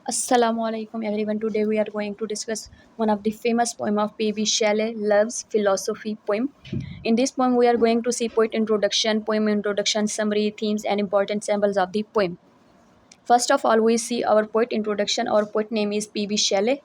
Assalamualaikum everyone. Today we are going to discuss one of the famous poem of P.B. Shelley, Love's Philosophy poem. In this poem, we are going to see poem introduction, summary, themes, and important symbols of the poem. First of all, we see our poet introduction. Our poet name is P.B. Shelley.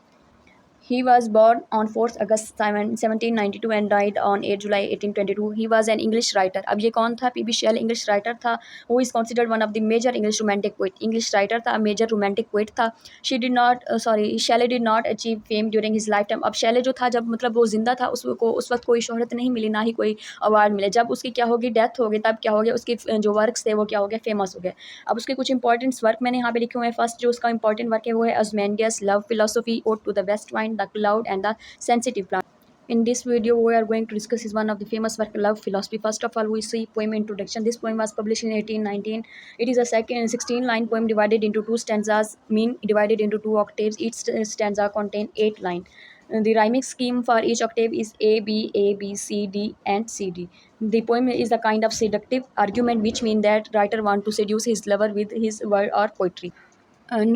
He was born on 4th August 1792 and died on 8 July 1822. He was an English writer. अब ये कौन था? PB shell English writer था. Who is considered one of the major English romantic poet. English writer था, major romantic poet था. Shelley did not achieve fame during his lifetime. अब शेले जो था, जब मतलब वो जिंदा था, उस वक्त कोई शोहरत नहीं मिली, ना ही कोई अवार्ड मिले. जब उसकी क्या होगी, डेथ हो गई, तब क्या हो गया, उसके जो वर्क्स थे वो क्या हो गए, फेमस हो गए. अब उसके कुछ इंपॉर्टेंट वर्क मैंने यहाँ पे लिखे हुए हैं. फर्स्ट जो उसका इंपॉर्टेंट वर्क है वो है Ozymandias, love philosophy, ode to the west wind, the cloud and the sensitive plant. In this video, we are going to discuss is one of the famous work, Love Philosophy. First of all, we see poem introduction. This poem was published in 1819. It is a 16-line poem divided into two stanzas, mean divided into two octaves. Each stanza contain 8 lines. The rhyming scheme for each octave is A, B, A, B, C, D, and C, D. The poem is a kind of seductive argument, which means that writer want to seduce his lover with his word or poetry.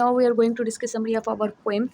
Now we are going to discuss summary of our poem.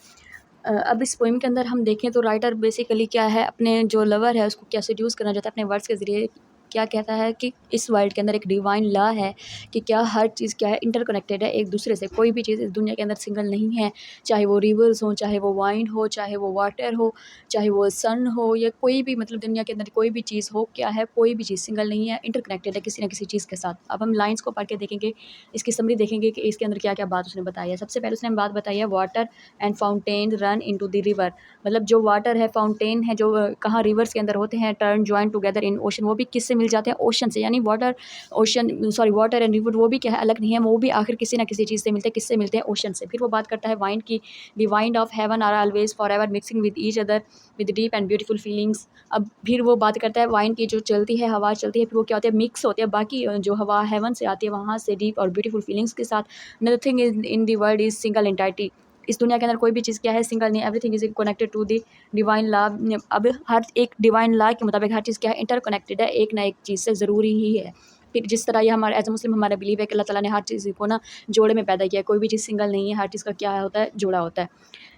अब इस poem के अंदर हम देखें तो writer basically क्या है, अपने जो लवर है उसको क्या सेड्यूस करना चाहता है अपने वर्ड्स के ज़रिए. क्या कहता है कि इस वर्ल्ड के अंदर एक डिवाइन लॉ है कि क्या हर चीज़ क्या है, इंटरकनेक्टेड है एक दूसरे से. कोई भी चीज़ इस दुनिया के अंदर सिंगल नहीं है. चाहे वो रिवर्स हो, चाहे वो वाइन हो, चाहे वो वाटर हो, चाहे वो सन हो, या कोई भी मतलब दुनिया के अंदर कोई भी चीज़ हो, क्या है, कोई भी चीज़ सिंगल नहीं है, इंटरकनेक्टेड है किसी न किसी चीज़ के साथ. अब हम लाइन्स को पढ़ के देखेंगे, इसकी समरी देखेंगे कि इसके अंदर क्या क्या बात उसने बताई है. सबसे पहले उसने बात बताई है water and fountain run into the river. मतलब जो वाटर है, फाउंटेन है, जो कहाँ रिवर्स के अंदर होते हैं, turn join together in ocean. वो भी किससे मिल जाते हैं? ओशन से. यानी वाटर एंड रिवर वो भी क्या है, अलग नहीं है, वो भी आखिर किसी ना किसी चीज़ से मिलते हैं. किससे मिलते हैं? ओशन से. फिर वो बात करता है वाइंड की. The wind of heaven are always for ever mixing with each other with deep and beautiful feelings. अब फिर वो बात करता है वाइंड की जो चलती है, हवा चलती है, फिर वो क्या होती है, मिक्स होती है बाकी जो हवा हेवन से आती है वहाँ से डीप और ब्यूटीफुल फीलिंग्स के साथ. Nothing is in the world is single entity. इस दुनिया के अंदर कोई भी चीज़ क्या है, सिंगल नहीं. Everything is connected to the divine law. अब हर एक डिवाइन लॉ के मुताबिक हर चीज़ क्या है, इंटरकनेक्टेड है, एक ना एक चीज़ से ज़रूरी ही है. फिर जिस तरह ये हमारे एज ए मुस्लिम हमारा बिलीव है कि अल्लाह ताला ने हर चीज़ को ना जोड़े में पैदा किया है. कोई भी चीज़ सिंगल नहीं है, हर चीज़ का क्या होता है, जोड़ा होता है.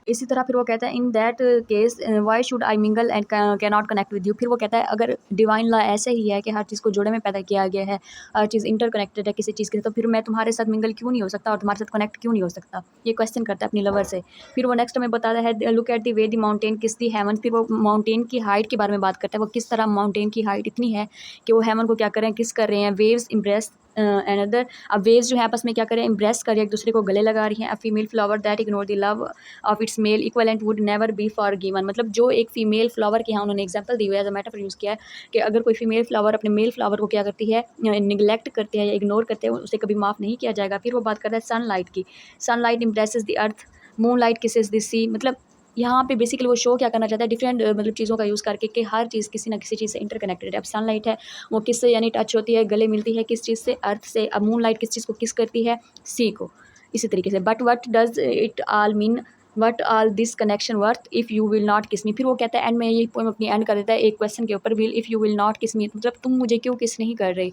इसी तरह फिर वो कहता है in that case why should I mingle and can not connect with you. फिर वो कहता है अगर डिवाइन लॉ ऐसे ही है कि हर चीज़ को जोड़े में पैदा किया गया है, हर चीज़ इंटरकनेक्टेड है किसी चीज़ के, तो फिर मैं तुम्हारे साथ मिंगल क्यों नहीं हो सकता और तुम्हारे साथ कनेक्ट क्यों नहीं हो सकता. ये क्वेश्चन करता है अपनी लवर से. फिर वो नेक्स्ट हमें बताता है look at the way the mountain किस दी हेवन. फिर वो माउंटेन की हाइट के बारे में बात करता है. वो किस तरह माउंटेन की हाइट इतनी है कि वो हेवन को क्या करें, किस कर रहे हैं. Waves impress another. अब वेव्स जो है आपस में क्या करें, इम्प्रेस कर रही है, एक दूसरे को गले लगा रही हैं. A female flower that ignore the love of its male equivalent would never be forgiven. मतलब जो एक फीमेल फ्लावर की यहाँ उन्होंने एग्जांपल दी हुई है, एज अ मेटाफर यूज़ किया है कि अगर कोई फीमेल फ्लावर अपने मेल फ्लावर को क्या करती है, निगलेक्ट करते हैं या इग्नोर करते हैं, उसे कभी माफ़ नहीं किया जाएगा. फिर वो बात करता है सनलाइट की. Sunlight impresses the earth, moonlight kisses the sea. मतलब यहाँ पे बेसिकली वो शो क्या करना चाहता है, डिफरेंट मतलब चीज़ों का यूज़ करके कि हर चीज़ किसी ना किसी चीज़ से इंटरकनेक्टेड है. अब सनलाइट है वो किससे यानी टच होती है, गले मिलती है किस चीज़ से, अर्थ से. अब मूनलाइट किस चीज़ को किस करती है, सी को. इसी तरीके से but what does it all mean, what all this connection worth if you will not किस मी. फिर वो कहता है एंड में ये पोएम अपनी एंड कर देता है एक क्वेश्चन के ऊपर, will if you will not किस मी, मतलब तुम मुझे क्यों किस नहीं कर रही.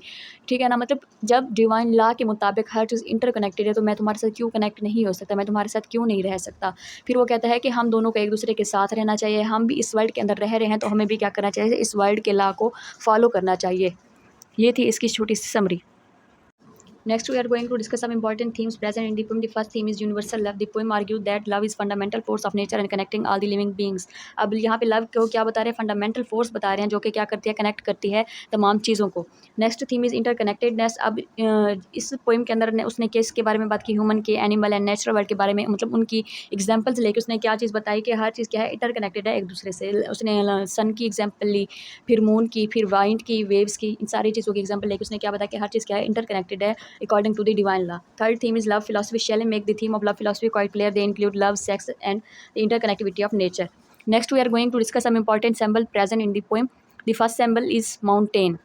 ठीक है ना. मतलब जब डिवाइन लॉ के मुताबिक हर चीज़ इंटरकनेक्टेड है तो मैं तुम्हारे साथ क्यों कनेक्ट नहीं हो सकता, मैं तुम्हारे साथ क्यों नहीं रह सकता. फिर वो कहता है कि हम दोनों को एक दूसरे के साथ रहना चाहिए. हम भी इस वर्ल्ड के अंदर रह रहे हैं तो हमें भी क्या करना चाहिए, इस वर्ल्ड के लॉ को फॉलो करना चाहिए. ये थी इसकी छोटी सी summary. Next, we are going to discuss some important themes present in the poem. The first theme is universal love. The poem argues that love is fundamental force of nature and connecting all the living beings. अब यहाँ पे love को क्या बता रहे हैं, fundamental force बता रहे हैं जो कि क्या करती है, कनेक्ट करती है तमाम चीज़ों को. Next theme is interconnectedness. अब इस पोएम के अंदर उसने किसके बारे में बात की, ह्यूमन के, एनिमल एंड नेचुरल वर्ल्ड के बारे में. मतलब उनकी एग्जाम्पल्स लेके उसने क्या चीज़ बताई कि हर चीज़ क्या है, इंटरकनेक्टेड है एक दूसरे से. उसने सन की एग्जाम्पल ली, फिर मून की, फिर वाइंड की, वेव्स की, इन सारी चीज़ों की एग्जाम्पल लेके उसने क्या बताया कि हर चीज़ क्या है, इंटरकनेक्टेड है according to the divine law. Third theme is love philosophy. Shelley make the theme of love philosophy quite clear. They include love, sex, and the interconnectivity of nature. Next, we are going to discuss some important symbols present in the poem. The first symbol is mountain.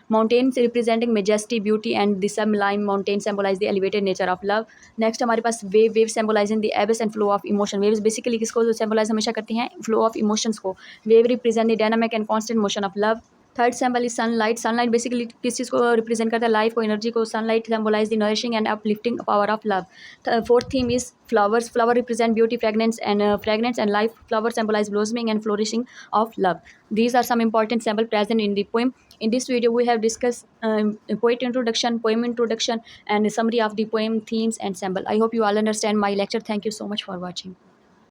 Mountains representing majesty, beauty, and the sublime mountain symbolize the elevated nature of love. Next हमारे पास wave, wave symbolizing the abyss and flow of emotion. Waves basically किसको symbolize हमेशा करती हैं, flow of emotions को. Wave represent the dynamic and constant motion of love. Third symbol is sunlight. Sunlight basically किस चीज़ को represent करता है? Life को, एनर्जी को. Sunlight symbolise the nourishing and uplifting power of love. Fourth theme is flowers. Flower represent beauty, fragrance and life. Flower symbolize blossoming and flourishing of love. These are some important symbols present in the poem. In this video we have discussed poet introduction, poem introduction, and a summary of the poem themes and symbol. I hope you all understand my lecture. Thank you so much for watching.